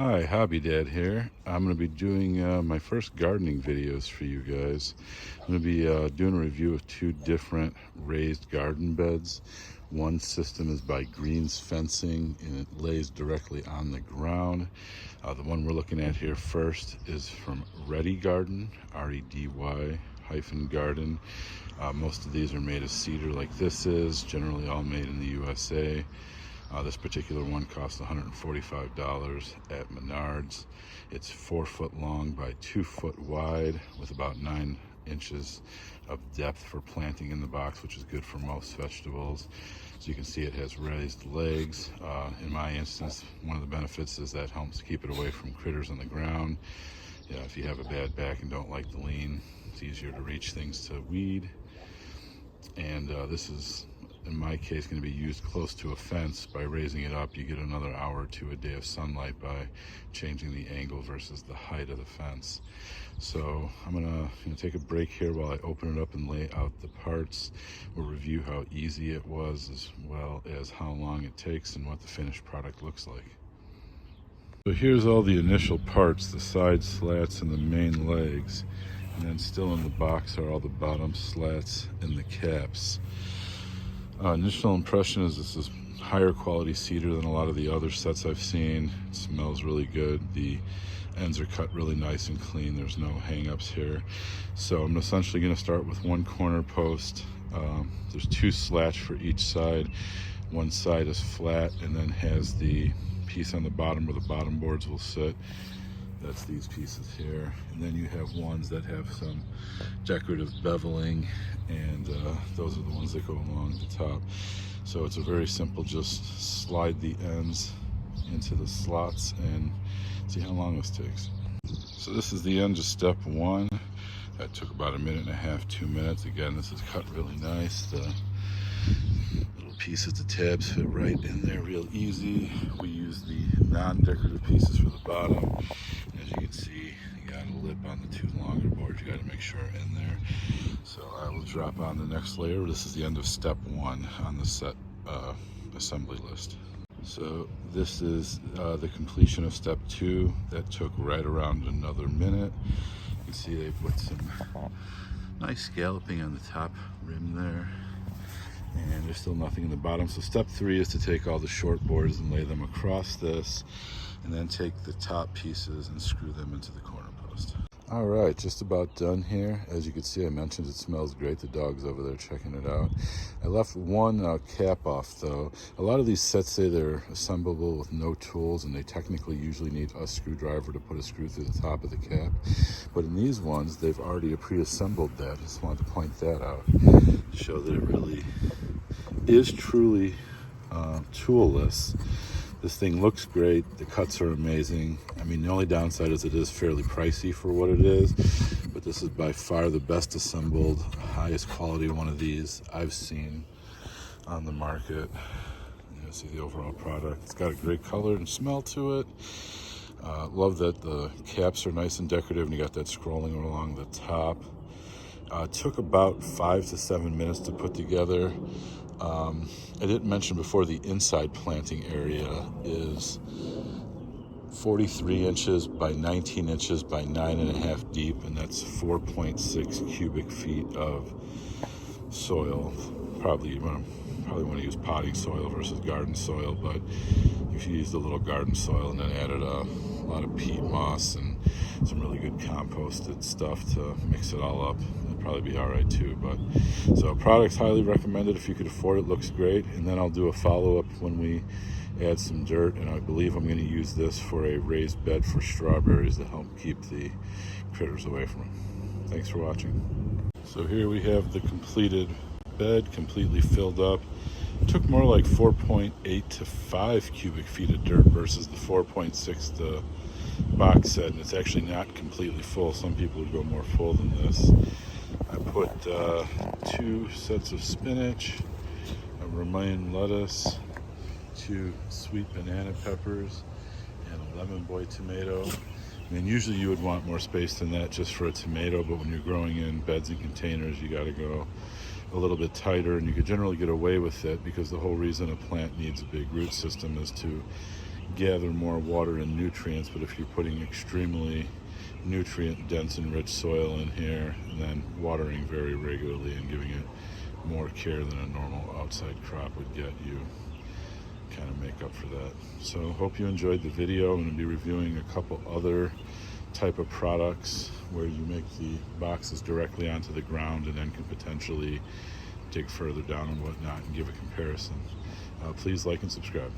Hi, Hobby Dad here. I'm going to be doing my first gardening videos for you guys. I'm going to be doing a review of two different raised garden beds. One system is by Greens Fencing and it lays directly on the ground. The one we're looking at here first is from Redy-Garden, Redy-Garden. Most of these are made of cedar like this is, generally all made in the USA. This particular one costs $145 at Menards. It's 4 foot long by 2 foot wide with about 9 inches of depth for planting in the box, which is good for most vegetables. So you can see it has raised legs. In my instance, one of the benefits is that helps keep it away from critters on the ground. If you have a bad back and don't like the lean, it's easier to reach things to weed. And this is, in my case, going to be used close to a fence. By raising it up, you get another hour to a day of sunlight by changing the angle versus the height of the fence. So I'm gonna take a break here while I open it up and lay out the parts. We'll review how easy it was, as well as how long it takes and what the finished product looks like. So here's all the initial parts, the side slats and the main legs. And then still in the box are all the bottom slats and the caps. Initial impression is this is higher quality cedar than a lot of the other sets I've seen. It smells really good. The ends are cut really nice and clean. There's no hang-ups here. So I'm essentially going to start with one corner post. There's 2 slats for each side. One side is flat and then has the piece on the bottom where the bottom boards will sit. That's these pieces here. And then you have ones that have some decorative beveling, and those are the ones that go along the top. So it's a very simple, just slide the ends into the slots and see how long this takes. So this is the end of step 1. That took about 1.5 minutes, 2 minutes. Again, this is cut really nice. The little pieces, the tabs fit right in there real easy. We use the non-decorative pieces for the bottom. As you can see, you got a lip on the 2 longer boards. You got to make sure in there. So I will drop on the next layer. This is the end of step 1 on the set assembly list. So this is the completion of step 2. That took right around another minute. You can see they put some nice scalloping on the top rim there. And there's still nothing in the bottom. So step 3 is to take all the short boards and lay them across this, and then take the top pieces and screw them into the corner post. All right, just about done here. As you can see, I mentioned it smells great. The dog's over there checking it out. I left one cap off though. A lot of these sets say they're assemblable with no tools, and they technically usually need a screwdriver to put a screw through the top of the cap. But in these ones, they've already pre-assembled that. I just wanted to point that out to show that it really is truly toolless. This thing looks great. The cuts are amazing. I mean, the only downside is it is fairly pricey for what it is, but this is by far the best assembled, highest quality one of these I've seen on the market. You see the overall product. It's got a great color and smell to it. Love that the caps are nice and decorative, and you got that scrolling along the top. It took about 5 to 7 minutes to put together. I didn't mention before, the inside planting area is 43 inches by 19 inches by 9.5 deep, and that's 4.6 cubic feet of soil. Probably want to use potting soil versus garden soil, but if you used a little garden soil and then added a lot of peat moss and some really good composted stuff to mix it all up, it'd probably be all right too. But so product's highly recommended if you could afford it. Looks great. And then I'll do a follow-up when we add some dirt, and I believe I'm going to use this for a raised bed for strawberries to help keep the critters away from them. Thanks for watching. So here we have the completed bed, completely filled up. It took more like 4.8 to 5 cubic feet of dirt versus the 4.6 the box said, and it's actually not completely full. Some people would go more full than this. I put 2 sets of spinach, a romaine lettuce, 2 sweet banana peppers, and a lemon boy tomato. I mean, usually you would want more space than that just for a tomato, but when you're growing in beds and containers, you got to go a little bit tighter, and you could generally get away with it because the whole reason a plant needs a big root system is to gather more water and nutrients, but if you're putting extremely nutrient dense and rich soil in here, then watering very regularly and giving it more care than a normal outside crop would get, you kind of make up for that. So hope you enjoyed the video. I'm going to be reviewing a couple other type of products where you make the boxes directly onto the ground and then can potentially dig further down and whatnot and give a comparison. Please like and subscribe.